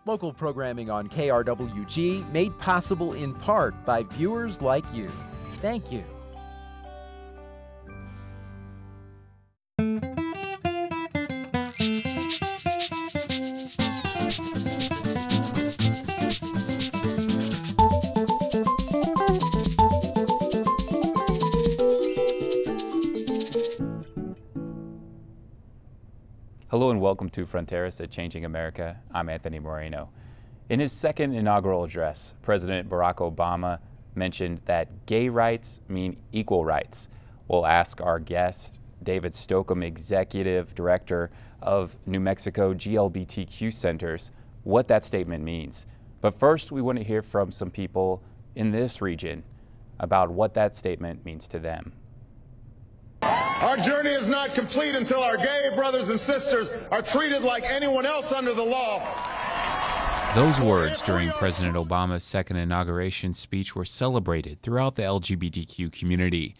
Local programming on KRWG made possible in part by viewers like you. Thank you. Hello and welcome to Fronteras at Changing America. I'm Anthony Moreno. In his second inaugural address, President Barack Obama mentioned that gay rights mean equal rights. We'll ask our guest, David Stocum, Executive Director of New Mexico GLBTQ Centers, what that statement means. But first, we want to hear from some people in this region about what that statement means to them. Our journey is not complete until our gay brothers and sisters are treated like anyone else under the law. Those words during President Obama's second inauguration speech were celebrated throughout the LGBTQ community.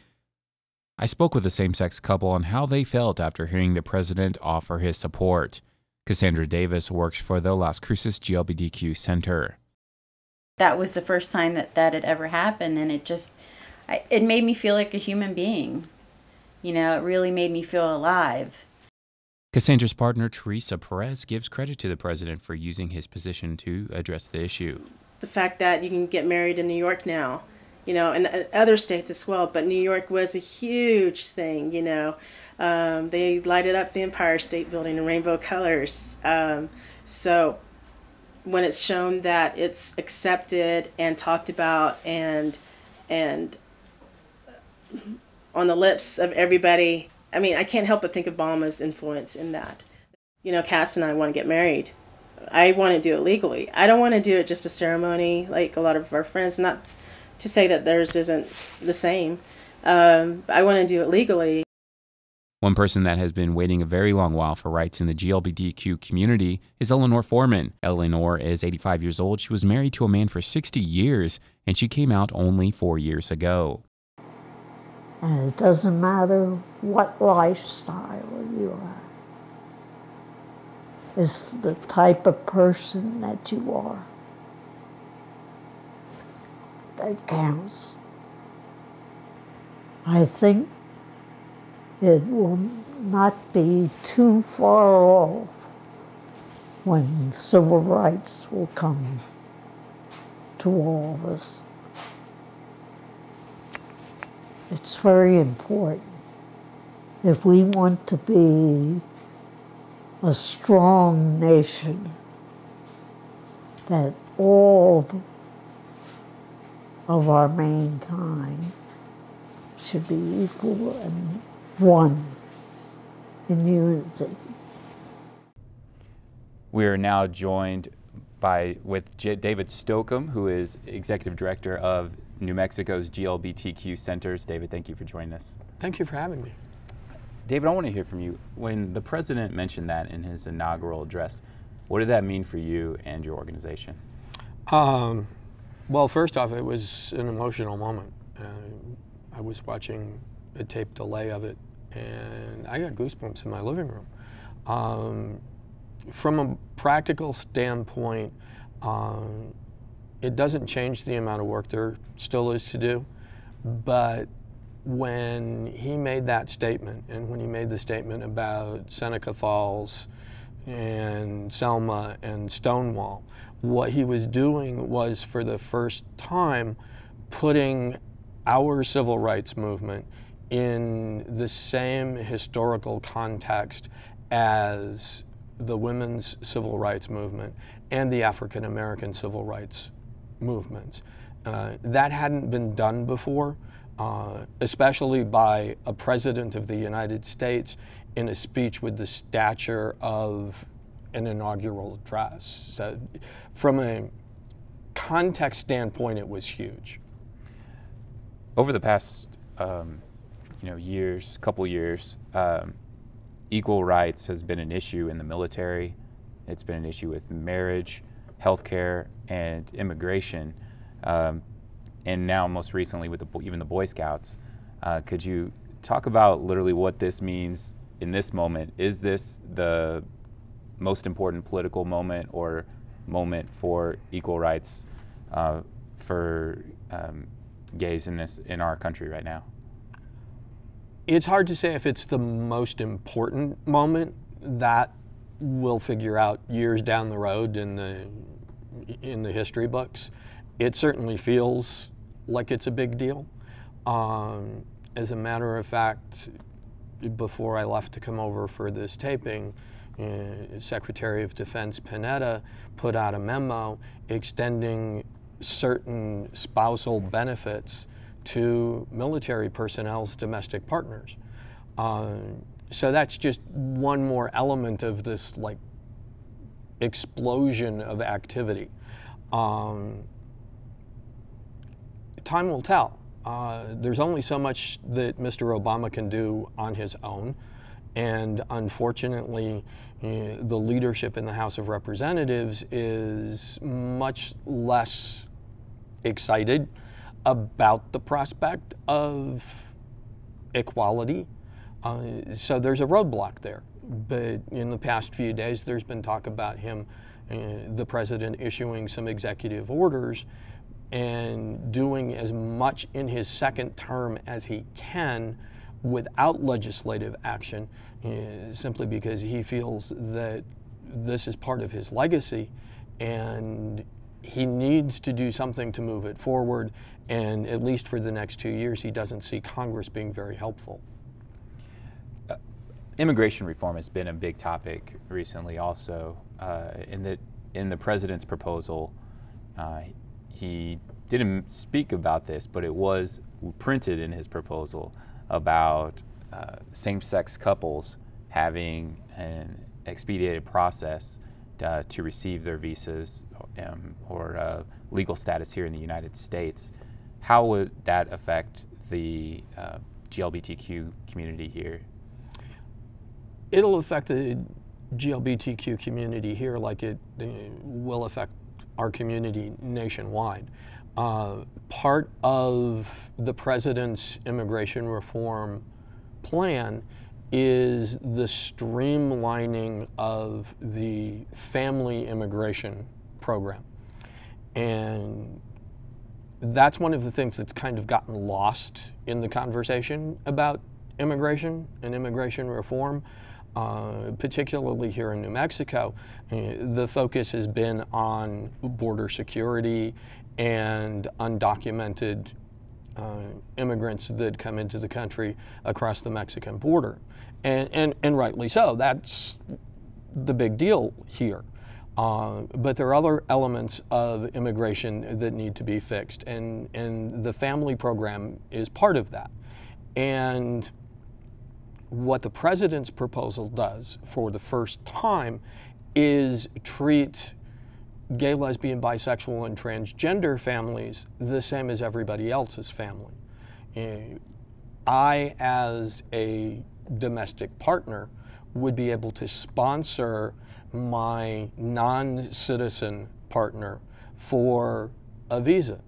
I spoke with a same-sex couple on how they felt after hearing the president offer his support. Cassandra Davis works for the Las Cruces GLBTQ Center. That was the first time that had ever happened, and it made me feel like a human being. You know, it really made me feel alive. Cassandra's partner, Teresa Perez, gives credit to the president for using his position to address the issue. The fact that you can get married in New York now, you know, and other states as well, but New York was a huge thing, you know. They lighted up the Empire State Building in rainbow colors. So when it's shown that it's accepted and talked about and on the lips of everybody, I mean, I can't help but think of Obama's influence in that. You know, Cass and I want to get married. I want to do it legally. I don't want to do it just a ceremony like a lot of our friends, not to say that theirs isn't the same. I want to do it legally. One person that has been waiting a very long while for rights in the GLBTQ community is Eleanor Foreman. Eleanor is 85 years old. She was married to a man for 60 years, and she came out only 4 years ago. And it doesn't matter what lifestyle you are. It's the type of person that you are that counts. I think it will not be too far off when civil rights will come to all of us. It's very important. If we want to be a strong nation, that all of our mankind should be equal and one in unity. We are now joined with David Stocum, who is Executive Director of New Mexico's GLBTQ Centers. David, thank you for joining us. Thank you for having me. David, I want to hear from you. When the president mentioned that in his inaugural address, what did that mean for you and your organization? Well, first off, it was an emotional moment. I was watching a tape delay of it, and I got goosebumps in my living room. From a practical standpoint, it doesn't change the amount of work there still is to do, but when he made that statement, and when he made the statement about Seneca Falls and Selma and Stonewall, what he was doing was, for the first time, putting our civil rights movement in the same historical context as the women's civil rights movement and the African American civil rights movements. That hadn't been done before, especially by a president of the United States in a speech with the stature of an inaugural address. So from a context standpoint, it was huge. Over the past couple years, equal rights has been an issue in the military. It's been an issue with marriage, healthcare, and immigration, and now most recently with even the Boy Scouts. Could you talk about literally what this means in this moment? Is this the most important political moment, or moment for equal rights for gays in our country right now? It's hard to say if it's the most important moment. That we'll figure out years down the road in the history books. It certainly feels like it's a big deal. As a matter of fact, before I left to come over for this taping, Secretary of Defense Panetta put out a memo extending certain spousal benefits to military personnel's domestic partners. So that's just one more element of this like explosion of activity. Time will tell. There's only so much that Mr. Obama can do on his own, and unfortunately the leadership in the House of Representatives is much less excited about the prospect of equality. So there's a roadblock there. But in the past few days, there's been talk about him, the president, issuing some executive orders and doing as much in his second term as he can without legislative action, simply because he feels that this is part of his legacy and he needs to do something to move it forward. And at least for the next 2 years, he doesn't see Congress being very helpful. Immigration reform has been a big topic recently also. In the president's proposal, he didn't speak about this, but it was printed in his proposal about same-sex couples having an expedited process to receive their visas or legal status here in the United States. How would that affect the GLBTQ community here? It'll affect the GLBTQ community here like it will affect our community nationwide. Part of the president's immigration reform plan is the streamlining of the family immigration program. And that's one of the things that's kind of gotten lost in the conversation about immigration and immigration reform. Particularly here in New Mexico, the focus has been on border security and undocumented immigrants that come into the country across the Mexican border. And rightly so, that's the big deal here. But there are other elements of immigration that need to be fixed, and the family program is part of that. And what the president's proposal does for the first time is treat gay, lesbian, bisexual, and transgender families the same as everybody else's family. I, as a domestic partner, would be able to sponsor my non-citizen partner for a visa,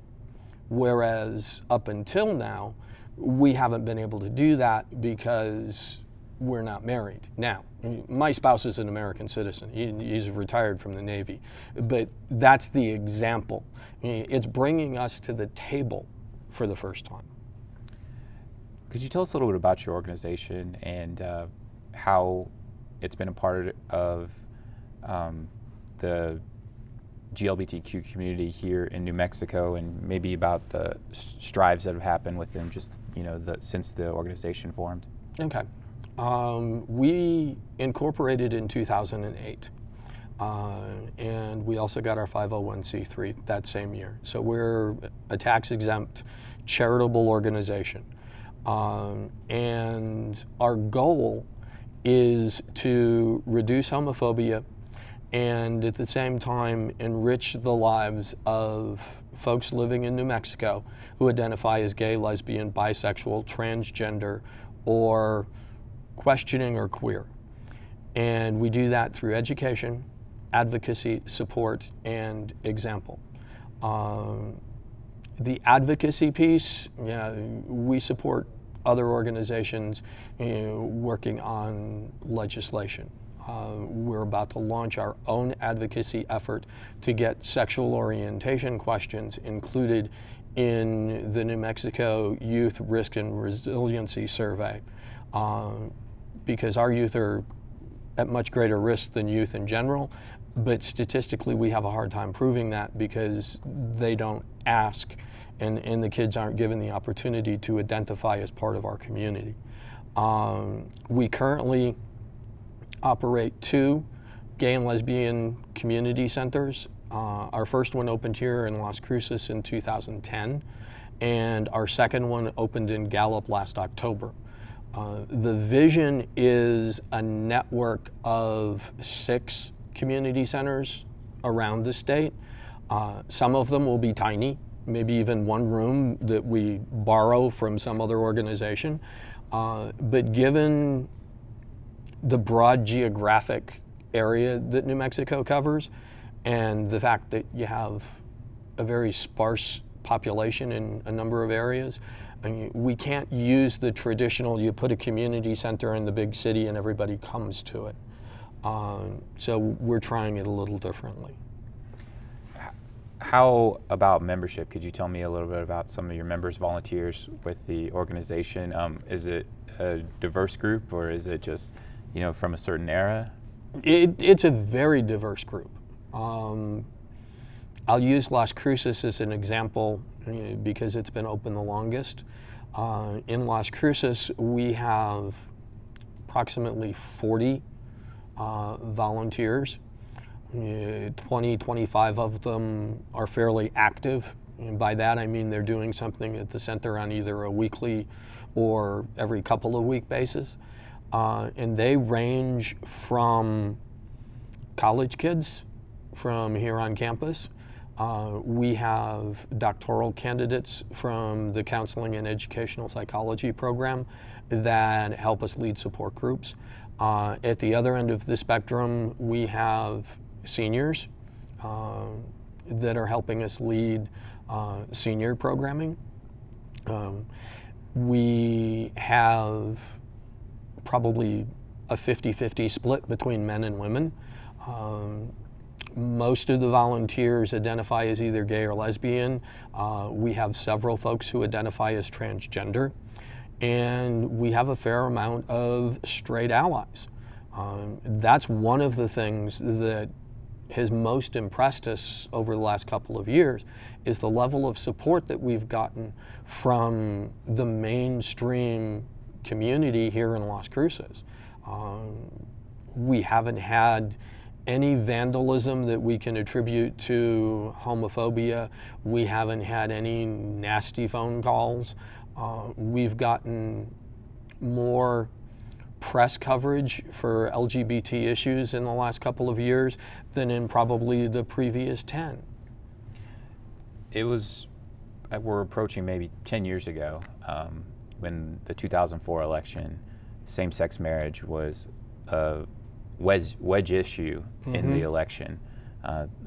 whereas up until now, we haven't been able to do that because we're not married. Now, my spouse is an American citizen. He's retired from the Navy. But that's the example. It's bringing us to the table for the first time. Could you tell us a little bit about your organization and how it's been a part of the GLBTQ community here in New Mexico, and maybe about the strides that have happened with them just, since the organization formed? Okay. We incorporated in 2008, and we also got our 501c3 that same year. So we're a tax-exempt charitable organization. And our goal is to reduce homophobia and at the same time enrich the lives of folks living in New Mexico who identify as gay, lesbian, bisexual, transgender, or questioning or queer. And we do that through education, advocacy, support, and example. The advocacy piece, we support other organizations working on legislation. We're about to launch our own advocacy effort to get sexual orientation questions included in the New Mexico Youth Risk and Resiliency Survey, because our youth are at much greater risk than youth in general, but statistically we have a hard time proving that because they don't ask, and the kids aren't given the opportunity to identify as part of our community. We currently operate 2 gay and lesbian community centers. Our first one opened here in Las Cruces in 2010, and our second one opened in Gallup last October. The vision is a network of 6 community centers around the state. Some of them will be tiny, maybe even 1 room that we borrow from some other organization. But given the broad geographic area that New Mexico covers and the fact that you have a very sparse population in a number of areas, I mean, we can't use the traditional, you put a community center in the big city and everybody comes to it. So we're trying it a little differently. How about membership? Could you tell me a little bit about some of your members, volunteers with the organization? Is it a diverse group, or is it just, you know, from a certain era? It's a very diverse group. I'll use Las Cruces as an example because it's been open the longest. In Las Cruces, we have approximately 40 volunteers. 20, 25 of them are fairly active. And by that I mean they're doing something at the center on either a weekly or every couple of week basis. And they range from college kids from here on campus. We have doctoral candidates from the Counseling and Educational Psychology program that help us lead support groups. At the other end of the spectrum, we have seniors that are helping us lead senior programming. We have probably a 50-50 split between men and women. Most of the volunteers identify as either gay or lesbian. We have several folks who identify as transgender. And we have a fair amount of straight allies. That's one of the things that has most impressed us over the last couple of years is the level of support that we've gotten from the mainstream community here in Las Cruces. We haven't had any vandalism that we can attribute to homophobia. We haven't had any nasty phone calls. We've gotten more press coverage for LGBT issues in the last couple of years than in probably the previous 10. It was, we're approaching maybe 10 years ago when the 2004 election, same-sex marriage was a wedge issue in the election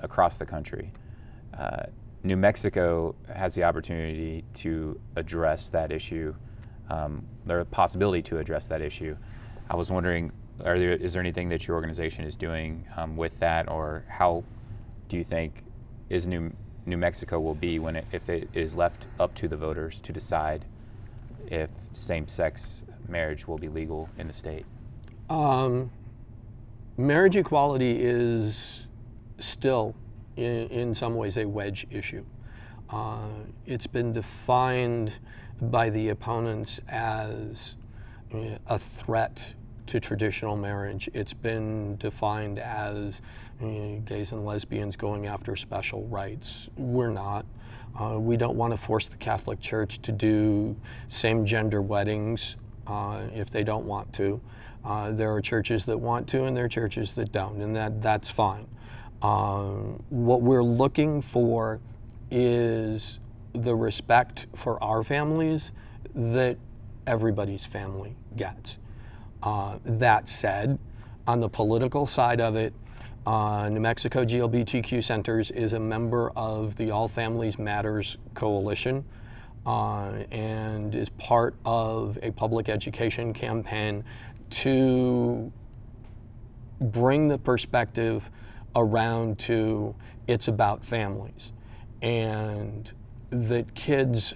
across the country. New Mexico has the opportunity to address that issue, the possibility to address that issue. I was wondering, is there anything that your organization is doing with that, or how do you think New Mexico will be when if it is left up to the voters to decide if same-sex marriage will be legal in the state? Marriage equality is still, in some ways, a wedge issue. It's been defined by the opponents as a threat to traditional marriage. It's been defined as gays and lesbians going after special rights. We're not. We don't want to force the Catholic Church to do same-gender weddings if they don't want to. There are churches that want to and there are churches that don't, and that's fine. What we're looking for is the respect for our families that everybody's family gets. That said, on the political side of it, New Mexico GLBTQ Centers is a member of the All Families Matters Coalition and is part of a public education campaign to bring the perspective around to it's about families, and that kids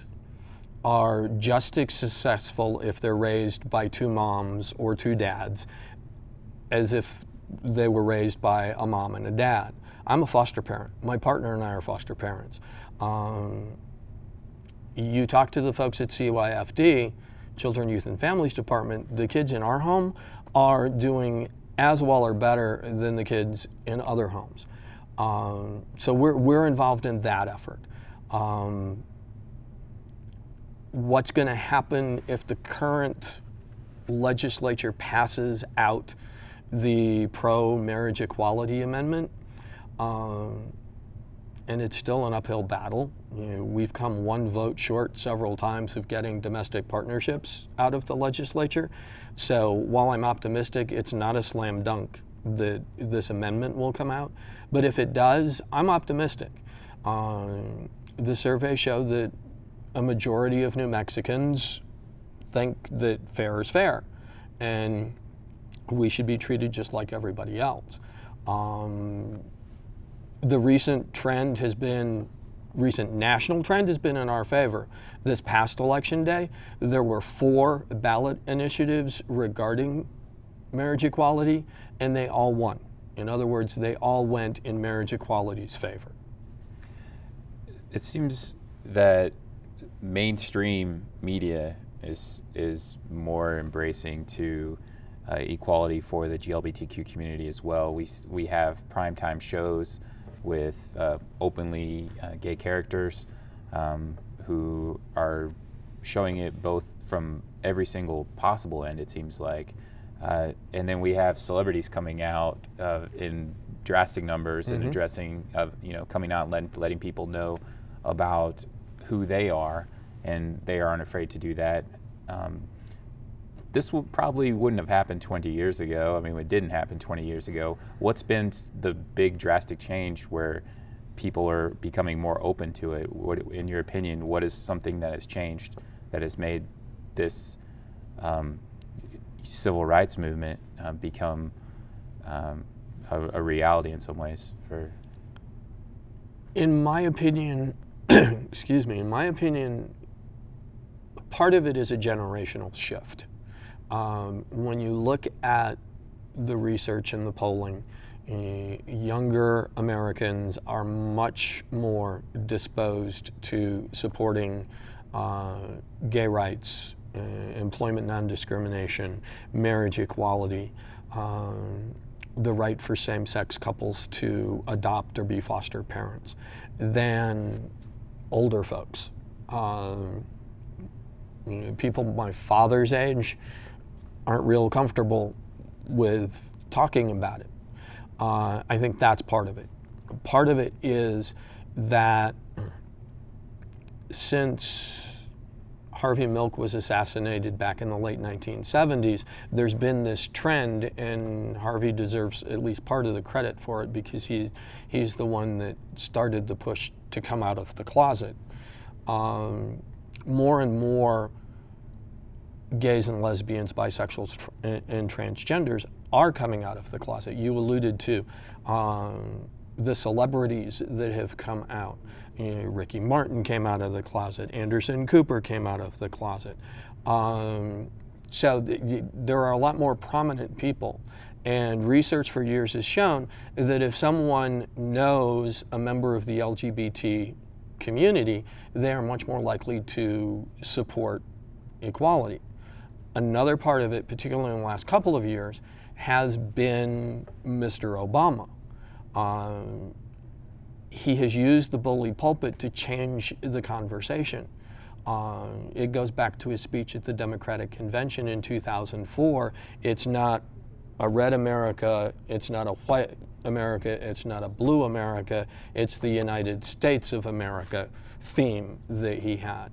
are just as successful if they're raised by two moms or two dads as if they were raised by a mom and a dad. I'm a foster parent. My partner and I are foster parents. You talk to the folks at CYFD, Children, Youth, and Families Department, the kids in our home are doing as well or better than the kids in other homes. So we're involved in that effort. What's going to happen if the current legislature passes out the pro-marriage equality amendment? And it's still an uphill battle. You know, we've come one vote short several times of getting domestic partnerships out of the legislature. So while I'm optimistic, it's not a slam dunk that this amendment will come out. But if it does, I'm optimistic. The surveys show that a majority of New Mexicans think that fair is fair, and we should be treated just like everybody else. The recent national trend has been in our favor. This past election day, there were 4 ballot initiatives regarding marriage equality, and they all won. In other words, they all went in marriage equality's favor. It seems that mainstream media is more embracing to equality for the GLBTQ community as well. We have primetime shows with openly gay characters who are showing it both from every single possible end, it seems like. And then we have celebrities coming out in drastic numbers and addressing, coming out and letting people know about who they are, and they aren't afraid to do that. This probably wouldn't have happened 20 years ago. I mean, it didn't happen 20 years ago. What's been the big drastic change where people are becoming more open to it? What, in your opinion, what is something that has changed that has made this civil rights movement become a reality in some ways? In my opinion, excuse me, in my opinion, part of it is a generational shift. When you look at the research and the polling, younger Americans are much more disposed to supporting gay rights, employment non-discrimination, marriage equality, the right for same-sex couples to adopt or be foster parents than older folks. People my father's age aren't real comfortable with talking about it. I think that's part of it. Part of it is that since Harvey Milk was assassinated back in the late 1970s, there's been this trend, and Harvey deserves at least part of the credit for it because he's the one that started the push to come out of the closet. More and more gays and lesbians, bisexuals, and transgenders are coming out of the closet. You alluded to the celebrities that have come out. Ricky Martin came out of the closet. Anderson Cooper came out of the closet. So there are a lot more prominent people. And research for years has shown that if someone knows a member of the LGBT community, they are much more likely to support equality. Another part of it, particularly in the last couple of years, has been Mr. Obama. He has used the bully pulpit to change the conversation. It goes back to his speech at the Democratic Convention in 2004. It's not a red America, it's not a white America, it's not a blue America, it's the United States of America theme that he had.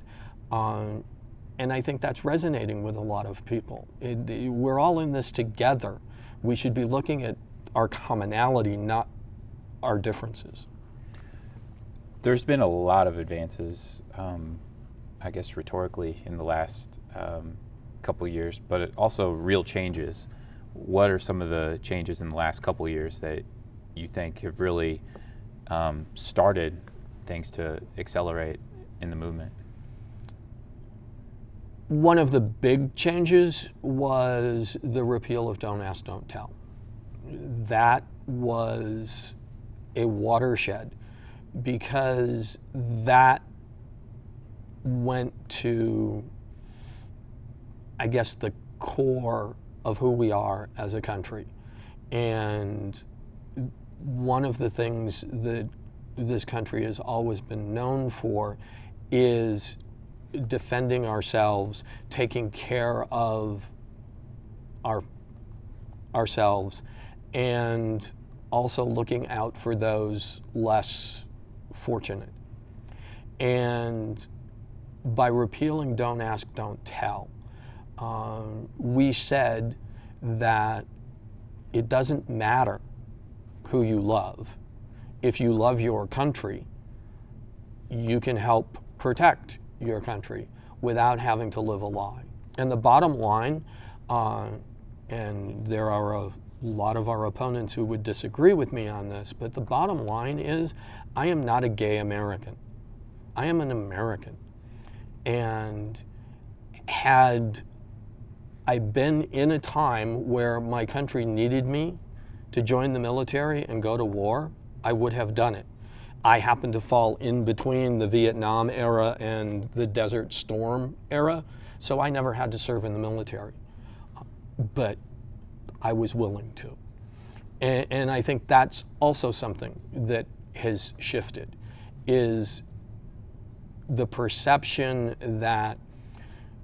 And I think that's resonating with a lot of people. We're all in this together. We should be looking at our commonality, not our differences. There's been a lot of advances, I guess rhetorically, in the last couple years, but also real changes what are some of the changes in the last couple of years that you think have really started things to accelerate in the movement? One of the big changes was the repeal of Don't Ask, Don't Tell. That was a watershed because that went to, I guess, the core of who we are as a country. And one of the things that this country has always been known for is defending ourselves, taking care of ourselves, and also looking out for those less fortunate. And by repealing Don't Ask, Don't Tell, we said that it doesn't matter who you love. If you love your country, you can help protect your country without having to live a lie. And the bottom line, and there are a lot of our opponents who would disagree with me on this, but the bottom line is I am not a gay American. I am an American. And had I been in a time where my country needed me to join the military and go to war, I would have done it. I happened to fall in between the Vietnam era and the Desert Storm era, so I never had to serve in the military. But I was willing to. And I think that's also something that has shifted, is the perception that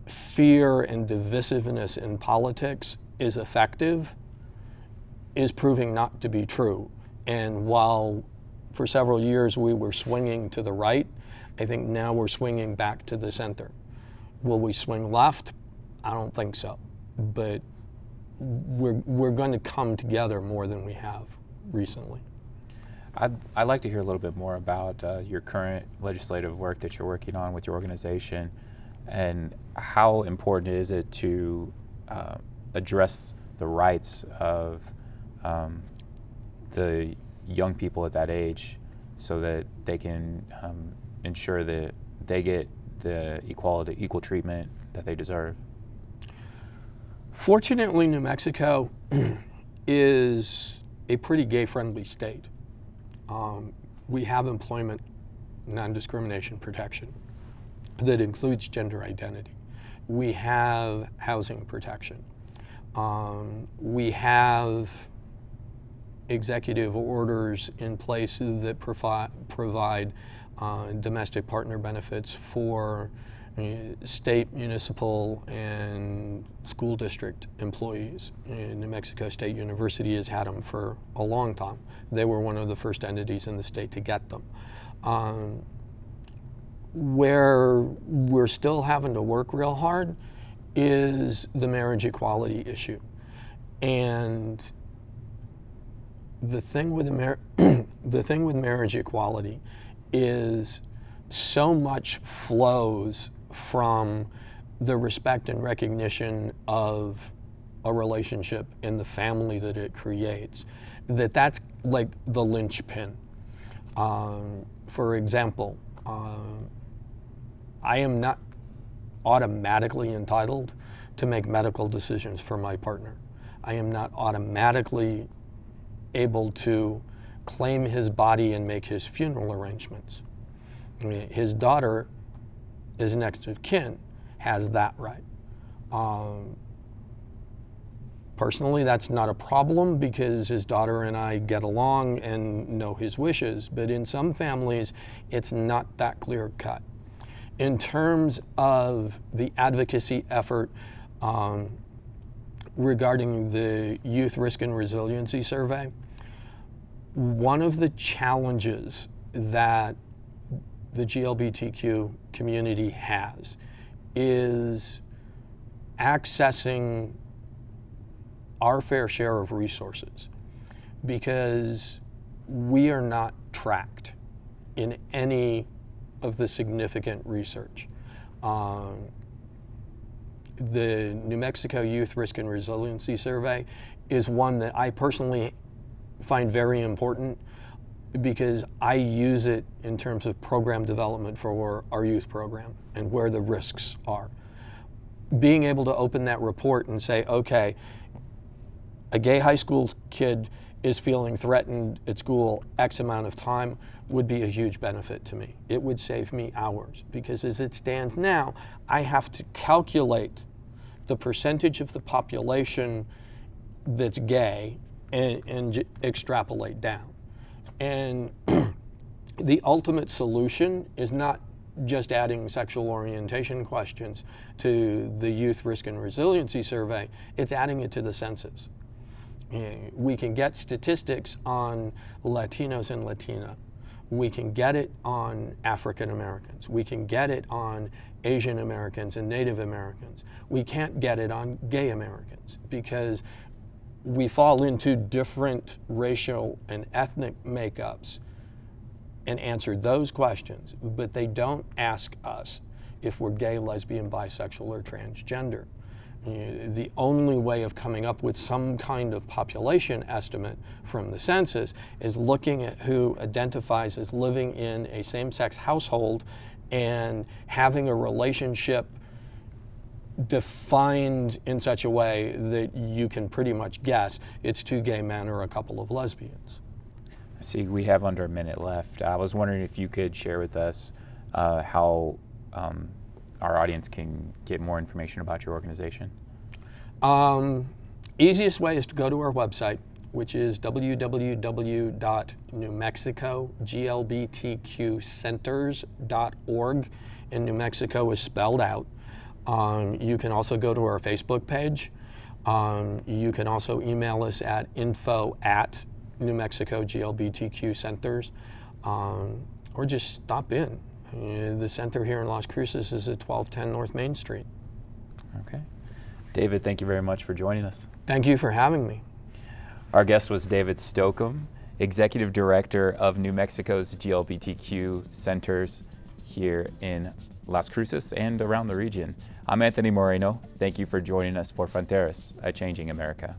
fear and divisiveness in politics is effective is proving not to be true. And while for several years we were swinging to the right, I think now we're swinging back to the center. Will we swing left? I don't think so. But we're going to come together more than we have recently. I'd like to hear a little bit more about your current legislative work that you're working on with your organization, and how important is it to address the rights of the young people at that age so that they can ensure that they get the equal treatment that they deserve? Fortunately, New Mexico is a pretty gay-friendly state. We have employment non-discrimination protection that includes gender identity. We have housing protection. We have executive orders in place that provide domestic partner benefits for state, municipal, and school district employees. New Mexico State University has had them for a long time. They were one of the first entities in the state to get them. Where we're still having to work real hard is the marriage equality issue. And the thing with marriage equality is so much flows from the respect and recognition of a relationship and the family that it creates, that's like the linchpin. For example, I am not automatically entitled to make medical decisions for my partner. I am not automatically able to claim his body and make his funeral arrangements. I mean, his daughter, as next of kin, has that right. Personally, that's not a problem because his daughter and I get along and know his wishes, but in some families, it's not that clear cut. In terms of the advocacy effort regarding the Youth Risk and Resiliency Survey, one of the challenges that the GLBTQ community has is accessing our fair share of resources, because we are not tracked in any of the significant research. The New Mexico Youth Risk and Resiliency Survey is one that I personally find very important because I use it in terms of program development for our youth program and where the risks are. Being able to open that report and say, okay, a gay high school kid is feeling threatened at school X amount of time would be a huge benefit to me. It would save me hours because as it stands now, I have to calculate the percentage of the population that's gay and extrapolate down. And the ultimate solution is not just adding sexual orientation questions to the Youth Risk and Resiliency Survey, it's adding it to the census. We can get statistics on Latinos and Latina. We can get it on African Americans. We can get it on Asian Americans and Native Americans. We can't get it on gay Americans because we fall into different racial and ethnic makeups and answer those questions, but they don't ask us if we're gay, lesbian, bisexual, or transgender. The only way of coming up with some kind of population estimate from the census is looking at who identifies as living in a same-sex household and having a relationship defined in such a way that you can pretty much guess it's two gay men or a couple of lesbians. I see we have under a minute left. I was wondering if you could share with us how our audience can get more information about your organization. Easiest way is to go to our website, which is www.newmexicoglbtqcenters.org, and New Mexico is spelled out. You can also go to our Facebook page. You can also email us at info@New Mexico GLBTQ Centers, or just stop in. The center here in Las Cruces is at 1210 North Main Street. Okay. David, thank you very much for joining us. Thank you for having me. Our guest was David Stocum, Executive Director of New Mexico's GLBTQ Centers here in Las Cruces and around the region. I'm Anthony Moreno. Thank you for joining us for Fronteras, a Changing America.